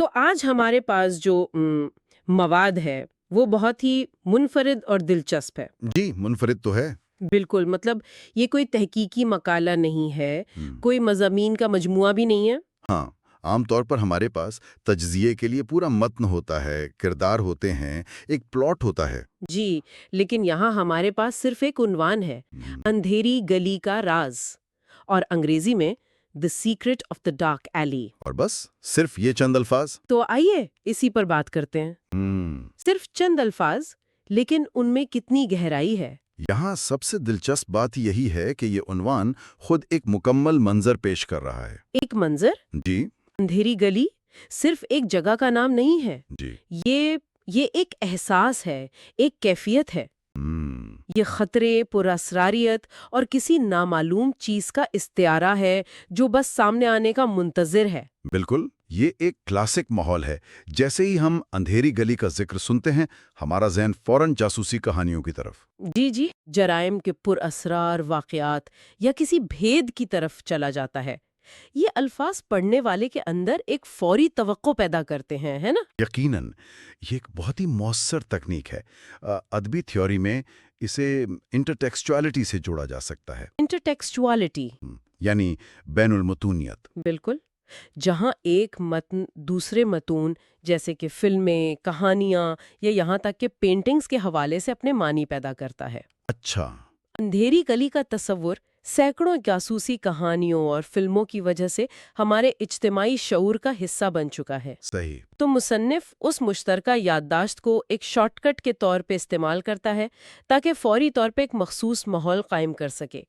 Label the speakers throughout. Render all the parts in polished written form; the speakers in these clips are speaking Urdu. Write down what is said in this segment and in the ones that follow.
Speaker 1: تو آج ہمارے پاس جو مواد ہے وہ بہت ہی منفرد اور دلچسپ ہے۔
Speaker 2: جی، منفرد تو ہے۔
Speaker 1: بالکل، مطلب یہ کوئی تحقیقی مقالہ نہیں ہے،
Speaker 2: ہم،
Speaker 1: کوئی مضامین کا مجموعہ بھی نہیں ہے۔
Speaker 2: ہاں، عام طور پر ہمارے پاس تجزیے کے لیے پورا متن ہوتا ہے، کردار ہوتے ہیں، ایک پلاٹ ہوتا ہے۔
Speaker 1: جی، لیکن یہاں ہمارے پاس صرف ایک عنوان ہے،
Speaker 2: ہم،
Speaker 1: اندھیری گلی کا راز، اور انگریزی میں دی سیکرٹ آف دا ڈارک ایلی۔
Speaker 2: اور بس صرف یہ چند الفاظ۔
Speaker 1: تو آئیے اسی پر بات کرتے ہیں۔
Speaker 2: ہم،
Speaker 1: صرف چند الفاظ، لیکن ان میں کتنی گہرائی ہے۔
Speaker 2: یہاں سب سے دلچسپ بات یہی ہے کہ یہ عنوان خود ایک مکمل منظر پیش کر رہا ہے۔
Speaker 1: ایک منظر،
Speaker 2: جی،
Speaker 1: اندھیری گلی صرف ایک جگہ کا نام نہیں ہے،
Speaker 2: جی،
Speaker 1: یہ ایک احساس ہے، ایک کیفیت ہے۔
Speaker 2: ہم،
Speaker 1: یہ خطرے، پراسراریت اور کسی نامعلوم چیز کا استعارہ ہے جو بس سامنے آنے کا منتظر ہے۔
Speaker 2: بالکل، یہ ایک کلاسک ماحول ہے۔ جیسے ہی ہم اندھیری گلی کا ذکر سنتے ہیں، ہمارا ذہن فوراً جاسوسی کہانیوں کی طرف۔
Speaker 1: جی، جرائم کے پراسرار واقعات یا کسی بھید کی طرف چلا جاتا ہے۔ یہ الفاظ پڑھنے والے کے اندر ایک فوری توقع پیدا کرتے ہیں، ہے نا؟
Speaker 2: یقیناً یہ ایک بہت ہی مؤثر تکنیک ہے۔ ادبی تھیوری میں اسے انٹرٹیکسچوالٹی سے جوڑا جا سکتا ہے،
Speaker 1: انٹرٹیکسچوالٹی،
Speaker 2: یعنی بین المتونیت۔
Speaker 1: بالکل، جہاں ایک متن دوسرے متون جیسے کہ فلمیں، کہانیاں یا یہاں تک کہ پینٹنگز کے حوالے سے اپنے معنی پیدا کرتا ہے۔
Speaker 2: اچھا،
Speaker 1: اندھیری گلی کا تصور سینکڑوں جاسوسی کہانیوں اور فلموں کی وجہ سے ہمارے اجتماعی شعور کا حصہ بن چکا ہے۔
Speaker 2: صحیح۔
Speaker 1: تو مصنف اس مشترکہ یادداشت کو ایک شارٹ کٹ کے طور پہ استعمال کرتا ہے تاکہ فوری طور پہ ایک مخصوص ماحول قائم کر سکے۔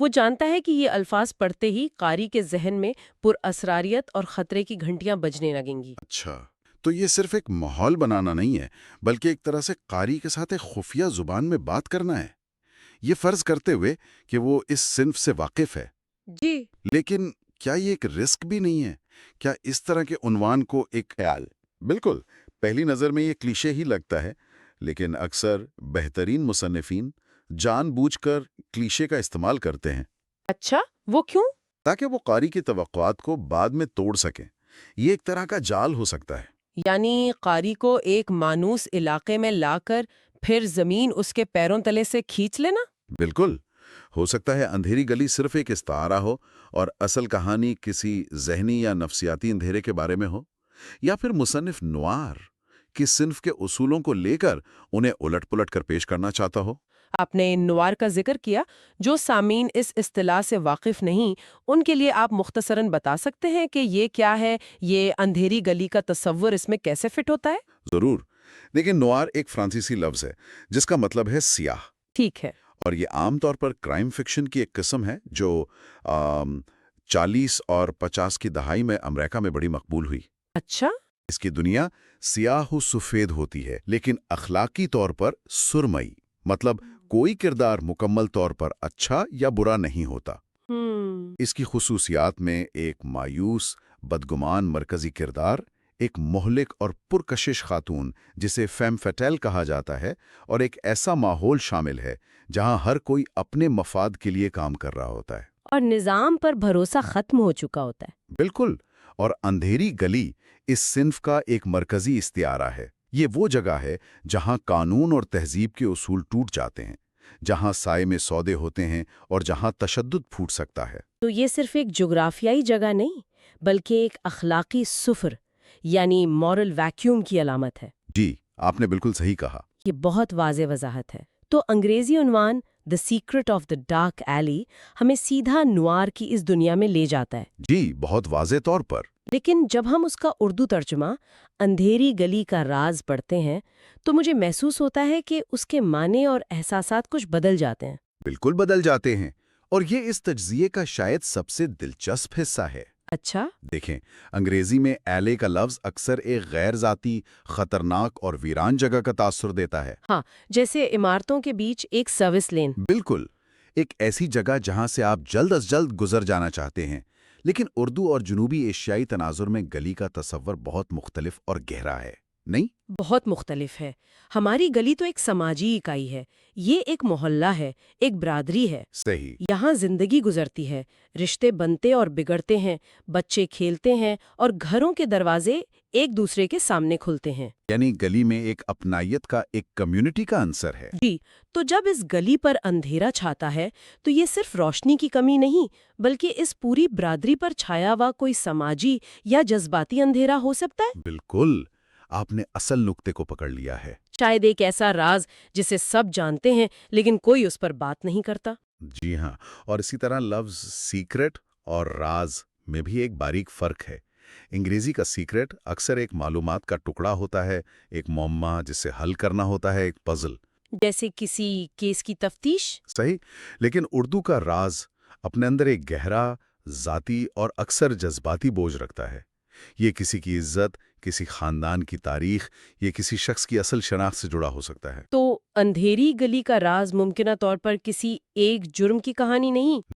Speaker 1: وہ جانتا ہے کہ یہ الفاظ پڑھتے ہی قاری کے ذہن میں پر اسراریت اور خطرے کی گھنٹیاں بجنے لگیں گی۔
Speaker 2: اچھا، تو یہ صرف ایک ماحول بنانا نہیں ہے، بلکہ ایک طرح سے قاری کے ساتھ ایک خفیہ زبان میں بات کرنا ہے، یہ فرض کرتے ہوئے کہ وہ اس صنف سے واقف ہے۔
Speaker 1: جی،
Speaker 2: لیکن کیا یہ ایک رسک بھی نہیں ہے؟ کیا اس طرح کے عنوان کو ایک خیال؟ بالکل، پہلی نظر میں یہ کلیشے ہی لگتا ہے، لیکن اکثر بہترین مصنفین جان بوجھ کر کلیشے کا استعمال کرتے ہیں
Speaker 1: اچھا، وہ کیوں؟
Speaker 2: تاکہ وہ قاری کی توقعات کو بعد میں توڑ سکیں۔ یہ ایک طرح کا جال ہو سکتا ہے۔
Speaker 1: یعنی قاری کو ایک مانوس علاقے میں لا کر پھر زمین اس کے پیروں تلے سے کھینچ لینا؟
Speaker 2: بالکل، ہو سکتا ہے اندھیری گلی صرف ایک استعارہ ہو اور اصل کہانی کسی ذہنی یا نفسیاتی اندھیرے کے بارے میں ہو، یا پھر مصنف نوار کی صنف کے اصولوں کو لے کر انہیں الٹ پلٹ کر پیش کرنا چاہتا ہو۔
Speaker 1: آپ نے نوار کا ذکر کیا، جو سامعین اس اصطلاح سے واقف نہیں، ان کے لیے آپ مختصراً بتا سکتے ہیں کہ یہ کیا ہے، یہ اندھیری گلی کا تصور اس میں کیسے فٹ ہوتا ہے؟
Speaker 2: ضرور، لیکن نوار ایک فرانسیسی لفظ ہے جس کا مطلب ہے سیاہ،
Speaker 1: ٹھیک ہے۔
Speaker 2: اور یہ عام طور پر کرائم فکشن کی ایک قسم ہے جو 40 اور 50 کی دہائی میں امریکہ میں بڑی مقبول ہوئی۔
Speaker 1: اچھا،
Speaker 2: اس کی دنیا سیاہ و سفید ہوتی ہے، لیکن اخلاقی طور پر سرمئی، مطلب کوئی کردار مکمل طور پر اچھا یا برا نہیں ہوتا۔ اس کی خصوصیات میں ایک مایوس، بدگمان مرکزی کردار، ایک مہلک اور پرکشش خاتون جسے فیم فیٹیل کہا جاتا ہے، اور ایک ایسا ماحول شامل ہے جہاں ہر کوئی اپنے مفاد کے لیے کام کر رہا ہوتا ہے،
Speaker 1: اور نظام پر بھروسہ ختم ہو چکا ہوتا ہے۔
Speaker 2: بالکل۔ اور اندھیری گلی اس صنف کا ایک مرکزی استعارہ ہے۔ یہ وہ جگہ ہے جہاں قانون اور تہذیب کے اصول ٹوٹ جاتے ہیں، جہاں سائے میں سودے ہوتے ہیں اور جہاں تشدد پھوٹ سکتا ہے۔
Speaker 1: تو یہ صرف ایک جغرافیائی جگہ نہیں، بلکہ ایک اخلاقی صفر یعنی مورل ویکیوم کی علامت ہے۔
Speaker 2: جی، آپ نے بالکل صحیح کہا۔
Speaker 1: یہ بہت واضح وضاحت ہے۔ تو انگریزی عنوان دی سیکرٹ آف دا ڈارک ایلی ہمیں سیدھا نوار کی اس دنیا میں لے جاتا ہے۔
Speaker 2: جی، بہت واضح طور پر۔
Speaker 1: لیکن جب ہم اس کا اردو ترجمہ اندھیری گلی کا راز پڑھتے ہیں تو مجھے محسوس ہوتا ہے کہ اس کے معنی اور احساسات کچھ بدل جاتے ہیں۔
Speaker 2: بالکل بدل جاتے ہیں، اور یہ اس تجزیے کا شاید سب سے دلچسپ حصہ ہے۔
Speaker 1: اچھا،
Speaker 2: دیکھیں، انگریزی میں ایلے کا لفظ اکثر ایک غیر ذاتی، خطرناک اور ویران جگہ کا تاثر دیتا ہے۔
Speaker 1: ہاں، جیسے عمارتوں کے بیچ ایک سروس لین۔
Speaker 2: بالکل، ایک ایسی جگہ جہاں سے آپ جلد از جلد گزر جانا چاہتے ہیں۔ لیکن اردو اور جنوبی ایشیائی تناظر میں گلی کا تصور بہت مختلف اور گہرا ہے۔ نہیں؟
Speaker 1: بہت مختلف ہے۔ ہماری گلی تو ایک سماجی اکائی ہے، یہ ایک محلہ ہے، ایک برادری ہے۔
Speaker 2: صحیح۔
Speaker 1: یہاں زندگی گزرتی ہے، رشتے بنتے اور بگڑتے ہیں، بچے کھیلتے ہیں اور گھروں کے دروازے ایک دوسرے کے سامنے کھلتے ہیں۔
Speaker 2: یعنی گلی میں ایک اپنائیت کا، ایک کمیونٹی کا عنصر ہے۔
Speaker 1: جی، تو جب اس گلی پر اندھیرا چھاتا ہے تو یہ صرف روشنی کی کمی نہیں بلکہ اس پوری برادری پر چھایا ہوا کوئی سماجی یا جذباتی اندھیرا ہو سکتا ہے۔
Speaker 2: بالکل، آپ نے اصل نقطے کو پکڑ لیا ہے۔
Speaker 1: شاید ایک ایسا راز جسے سب جانتے ہیں لیکن کوئی اس پر بات نہیں کرتا۔
Speaker 2: جی ہاں، اور اسی طرح لفظ سیکرٹ اور راز میں بھی ایک باریک فرق ہے۔ انگریزی کا سیکرٹ اکثر ایک معلومات کا ٹکڑا ہوتا ہے، ایک معمہ جسے حل کرنا ہوتا ہے، ایک پزل۔
Speaker 1: جیسے کسی کیس کی تفتیش۔
Speaker 2: صحیح، لیکن اردو کا راز اپنے اندر ایک گہرا، ذاتی اور اکثر جذباتی بوجھ رکھتا ہے۔ یہ کسی کی عزت، کسی خاندان کی تاریخ، یہ کسی شخص کی اصل شناخت سے جڑا ہو سکتا ہے۔
Speaker 1: تو اندھیری گلی کا راز ممکنہ طور پر کسی ایک جرم کی کہانی
Speaker 2: نہیں،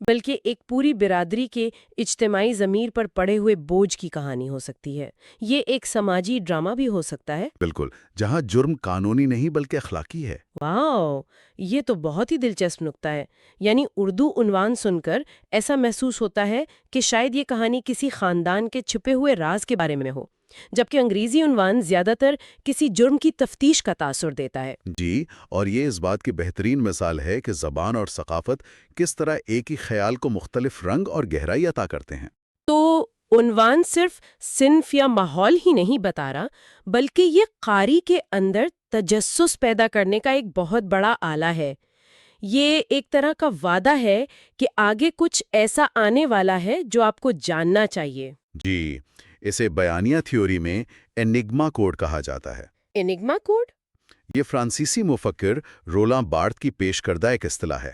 Speaker 1: بلکہ ایک پوری برادری کے اجتماعی ضمیر پر پڑے ہوئے بوجھ کی کہانی ہو سکتی ہے۔ یہ ایک سماجی ڈرامہ بھی ہو سکتا ہے۔
Speaker 2: بالکل، جہاں جرم قانونی نہیں بلکہ اخلاقی ہے۔
Speaker 1: واؤ، یہ تو بہت ہی دلچسپ نکتہ ہے۔ یعنی اردو عنوان سن کر ایسا محسوس ہوتا ہے کہ شاید یہ کہانی کسی خاندان کے چھپے ہوئے راز کے بارے میں ہو، جبکہ انگریزی عنوان زیادہ تر کسی جرم کی تفتیش کا تاثر دیتا ہے۔
Speaker 2: جی، اور یہ اس بات کی بہترین مثال ہے کہ زبان اور ثقافت کس طرح ایک ہی خیال کو مختلف رنگ اور گہرائی عطا کرتے ہیں۔
Speaker 1: تو عنوان صرف صنف یا ماحول ہی نہیں بتا رہا بلکہ یہ قاری کے اندر تجسس پیدا کرنے کا ایک بہت بڑا آلہ ہے۔ یہ ایک طرح کا وعدہ ہے کہ آگے کچھ ایسا آنے والا ہے جو آپ کو جاننا چاہیے۔
Speaker 2: جی، اسے بیانیہ تھیوری میں انگما کوڈ کہا جاتا ہے۔
Speaker 1: Enigma code?
Speaker 2: یہ فرانسیسی مفکر رولاں بارتھ کی پیش کردہ ایک اصطلاح ہے۔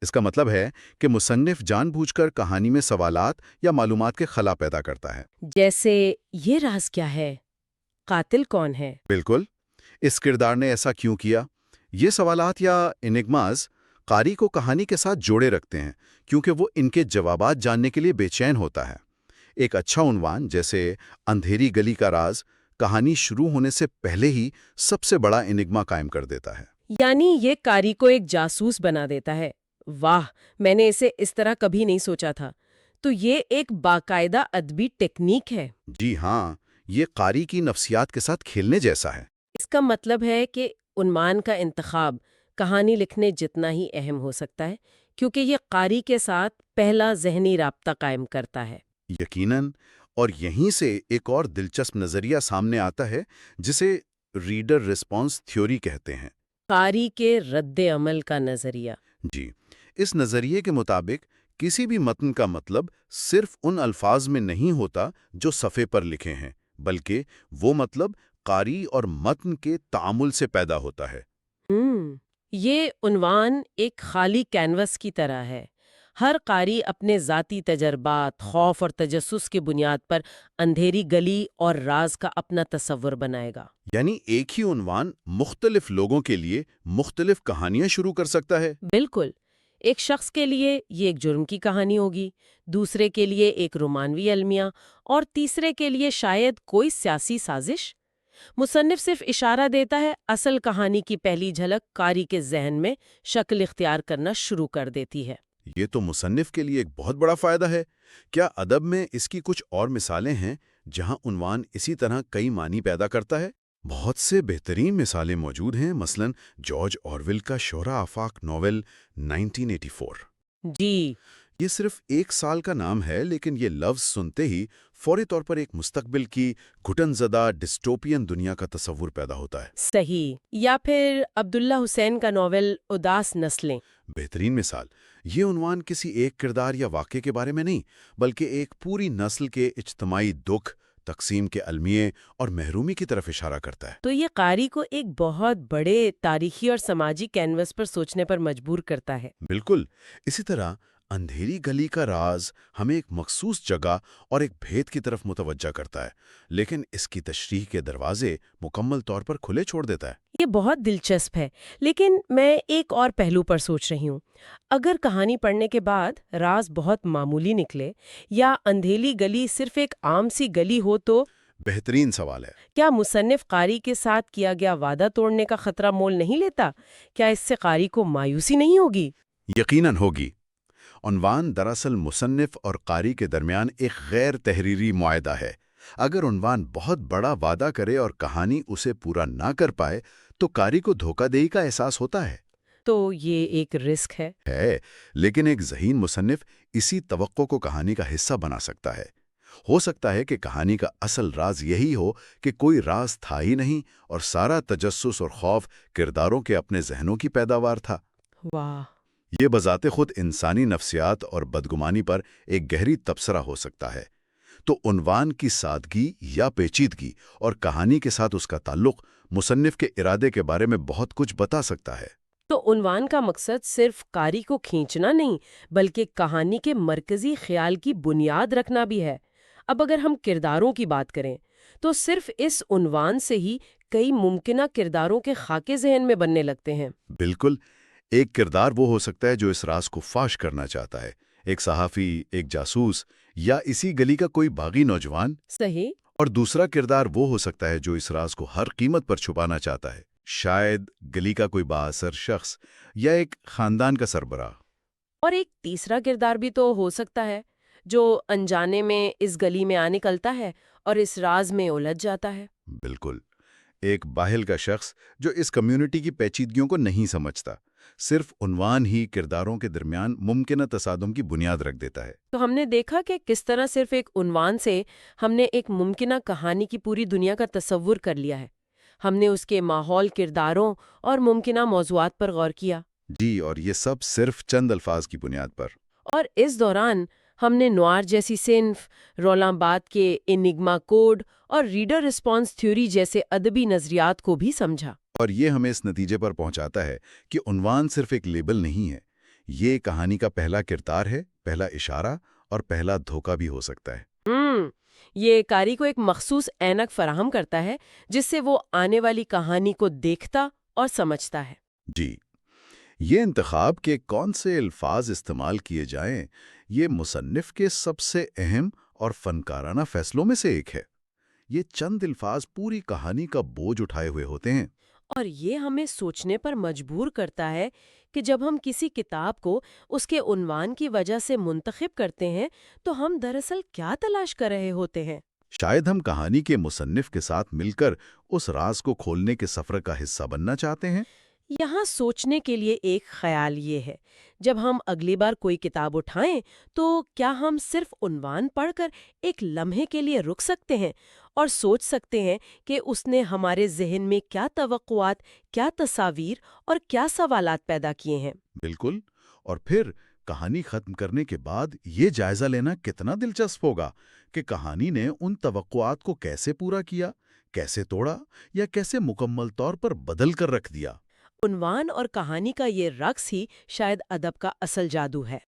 Speaker 2: اس کا مطلب ہے کہ مصنف جان بوجھ کر کہانی میں سوالات یا معلومات کے خلا پیدا کرتا ہے۔
Speaker 1: جیسے یہ راز کیا ہے؟ قاتل کون ہے؟
Speaker 2: بالکل، اس کردار نے ایسا کیوں کیا؟ یہ سوالات یا انگماز قاری کو کہانی کے ساتھ جوڑے رکھتے ہیں کیونکہ وہ ان کے جوابات جاننے کے لیے بے چین ہوتا ہے۔ ایک اچھا عنوان جیسے اندھیری گلی کا راز کہانی شروع ہونے سے پہلے ہی سب سے بڑا انگما قائم کر دیتا ہے۔
Speaker 1: یعنی یہ قاری کو ایک جاسوس بنا دیتا ہے۔ واہ، میں نے اسے اس طرح کبھی نہیں سوچا تھا۔ تو یہ ایک باقاعدہ ادبی ٹیکنیک ہے۔
Speaker 2: جی ہاں، یہ قاری کی نفسیات کے ساتھ کھیلنے جیسا ہے۔
Speaker 1: اس کا مطلب ہے کہ عنوان کا انتخاب کہانی لکھنے جتنا ہی اہم ہو سکتا ہے کیونکہ یہ قاری کے ساتھ پہلا ذہنی رابطہ قائم کرتا ہے۔
Speaker 2: یقیناً، اور یہیں سے ایک اور دلچسپ نظریہ سامنے آتا ہے جسے ریڈر ریسپانس تھیوری کہتے ہیں۔
Speaker 1: قاری کے رد عمل کا نظریہ۔
Speaker 2: جی، اس نظریے کے مطابق کسی بھی متن کا مطلب صرف ان الفاظ میں نہیں ہوتا جو صفحے پر لکھے ہیں، بلکہ وہ مطلب قاری اور متن کے تعامل سے پیدا ہوتا ہے۔
Speaker 1: یہ عنوان ایک خالی کینوس کی طرح ہے۔ ہر قاری اپنے ذاتی تجربات، خوف اور تجسس کی بنیاد پر اندھیری گلی اور راز کا اپنا تصور بنائے گا۔
Speaker 2: یعنی ایک ہی عنوان مختلف لوگوں کے لیے مختلف کہانیاں شروع کر سکتا ہے۔
Speaker 1: بالکل، ایک شخص کے لیے یہ ایک جرم کی کہانی ہوگی، دوسرے کے لیے ایک رومانوی المیہ اور تیسرے کے لیے شاید کوئی سیاسی سازش۔ مصنف صرف اشارہ دیتا ہے، اصل کہانی کی پہلی جھلک قاری کے ذہن میں شکل اختیار کرنا شروع کر دیتی ہے۔
Speaker 2: یہ تو مصنف کے لیے ایک بہت بڑا فائدہ ہے۔ کیا ادب میں اس کی کچھ اور مثالیں ہیں جہاں عنوان اسی طرح کئی معنی پیدا کرتا ہے؟ بہت سے بہترین مثالیں موجود ہیں، مثلاً جارج آرویل کا شہرہ آفاق ناول 1984۔
Speaker 1: جی،
Speaker 2: یہ صرف ایک سال کا نام ہے لیکن یہ لفظ سنتے ہی فوری طور پر ایک مستقبل کی گھٹن زدہ ڈسٹوپین دنیا کا تصور پیدا ہوتا ہے۔
Speaker 1: صحیح۔ یا پھر عبداللہ حسین کا ناول اداس نسلیں۔
Speaker 2: بہترین مثال۔ یہ عنوان کسی ایک کردار یا واقعے کے بارے میں نہیں بلکہ ایک پوری نسل کے اجتماعی دکھ، تقسیم کے المیے اور محرومی کی طرف اشارہ کرتا ہے۔
Speaker 1: تو یہ قاری کو ایک بہت بڑے تاریخی اور سماجی کینوس پر سوچنے پر مجبور کرتا ہے۔
Speaker 2: بالکل، اسی طرح اندھیری گلی کا راز ہمیں ایک مخصوص جگہ اور ایک بھید کی طرف متوجہ کرتا ہے، لیکن اس کی تشریح کے دروازے مکمل طور پر کھلے چھوڑ دیتا ہے۔
Speaker 1: یہ بہت دلچسپ ہے، لیکن میں ایک اور پہلو پر سوچ رہی ہوں۔ اگر کہانی پڑھنے کے بعد راز بہت معمولی نکلے یا اندھیری گلی صرف ایک عام سی گلی ہو تو
Speaker 2: بہترین سوال ہے۔
Speaker 1: کیا مصنف قاری کے ساتھ کیا گیا وعدہ توڑنے کا خطرہ مول نہیں لیتا؟ کیا اس سے قاری کو مایوسی نہیں ہوگی؟
Speaker 2: یقیناً ہوگی۔ عنوان دراصل مصنف اور قاری کے درمیان ایک غیر تحریری معاہدہ ہے۔ اگر عنوان بہت بڑا وعدہ کرے اور کہانی اسے پورا نہ کر پائے تو قاری کو دھوکہ دہی کا احساس ہوتا ہے۔
Speaker 1: تو یہ ایک رسک ہے۔
Speaker 2: لیکن ایک ذہین مصنف اسی توقع کو کہانی کا حصہ بنا سکتا ہے۔ ہو سکتا ہے کہ کہانی کا اصل راز یہی ہو کہ کوئی راز تھا ہی نہیں اور سارا تجسس اور خوف کرداروں کے اپنے ذہنوں کی پیداوار تھا۔
Speaker 1: واہ!
Speaker 2: یہ بذات خود انسانی نفسیات اور بدگمانی پر ایک گہری تبصرہ ہو سکتا ہے۔ تو عنوان کی سادگی یا پیچیدگی اور کہانی کے ساتھ اس کا تعلق مصنف کے ارادے کے بارے میں بہت کچھ بتا سکتا ہے۔
Speaker 1: تو عنوان کا مقصد صرف قاری کو کھینچنا نہیں بلکہ کہانی کے مرکزی خیال کی بنیاد رکھنا بھی ہے۔ اب اگر ہم کرداروں کی بات کریں تو صرف اس عنوان سے ہی کئی ممکنہ کرداروں کے خاکے ذہن میں بننے لگتے ہیں۔
Speaker 2: بالکل، ایک کردار وہ ہو سکتا ہے جو اس راز کو فاش کرنا چاہتا ہے، ایک صحافی، ایک جاسوس یا اسی گلی کا کوئی باغی نوجوان۔
Speaker 1: صحیح۔
Speaker 2: اور دوسرا کردار وہ ہو سکتا ہے جو اس راز کو ہر قیمت پر چھپانا چاہتا ہے، شاید گلی کا کوئی بااثر شخص یا ایک خاندان کا سربراہ۔
Speaker 1: اور ایک تیسرا کردار بھی تو ہو سکتا ہے جو انجانے میں اس گلی میں آ نکلتا ہے اور اس راز میں الجھ جاتا ہے۔
Speaker 2: بالکل، ایک باہل کا شخص جو اس کمیونٹی کی پیچیدگیوں کو نہیں سمجھتا، صرف عنوان ہی کرداروں کے درمیان ممکنہ تصادم کی بنیاد رکھ دیتا ہے۔
Speaker 1: تو ہم نے دیکھا کہ کس طرح صرف ایک عنوان سے ہم نے ایک ممکنہ کہانی کی پوری دنیا کا تصور کر لیا ہے۔ ہم نے اس کے ماحول، کرداروں اور ممکنہ موضوعات پر غور کیا۔
Speaker 2: جی، اور یہ سب صرف چند الفاظ کی بنیاد پر۔
Speaker 1: اور اس دوران ہم نے نوار جیسی صنف، رولاں بات کے انگما کوڈ اور ریڈر رسپانس تھیوری جیسے ادبی نظریات کو بھی سمجھا۔
Speaker 2: اور یہ ہمیں اس نتیجے پر پہنچاتا ہے کہ عنوان صرف ایک لیبل نہیں ہے، یہ کہانی کا پہلا کردار ہے، پہلا اشارہ اور پہلا دھوکہ بھی ہو سکتا ہے۔
Speaker 1: یہ قاری کو ایک مخصوص اینک فراہم کرتا ہے جس سے وہ آنے والی کہانی کو دیکھتا اور سمجھتا ہے۔
Speaker 2: جی، یہ انتخاب کے کون سے الفاظ استعمال کیے جائیں، یہ مصنف کے سب سے اہم اور فنکارانہ فیصلوں میں سے ایک ہے۔ یہ چند الفاظ پوری کہانی کا بوجھ اٹھائے ہوئے ہوتے ہیں۔
Speaker 1: اور یہ ہمیں سوچنے پر مجبور کرتا ہے کہ جب ہم کسی کتاب کو اس کے عنوان کی وجہ سے منتخب کرتے ہیں تو ہم دراصل کیا تلاش کر رہے ہوتے ہیں۔
Speaker 2: شاید ہم کہانی کے مصنف کے ساتھ مل کر اس راز کو کھولنے کے سفر کا حصہ بننا چاہتے ہیں۔
Speaker 1: یہاں سوچنے کے لیے ایک خیال یہ ہے، جب ہم اگلی بار کوئی کتاب اٹھائیں تو کیا ہم صرف عنوان پڑھ کر ایک لمحے کے لیے رک سکتے ہیں اور سوچ سکتے ہیں کہ اس نے ہمارے ذہن میں کیا توقعات، کیا تصاویر اور کیا سوالات پیدا کیے ہیں؟
Speaker 2: بالکل، اور پھر کہانی ختم کرنے کے بعد یہ جائزہ لینا کتنا دلچسپ ہوگا کہ کہانی نے ان توقعات کو کیسے پورا کیا، کیسے توڑا یا کیسے مکمل طور پر بدل کر رکھ دیا۔
Speaker 1: عنوان اور کہانی کا یہ رقص ہی شاید ادب کا اصل جادو ہے۔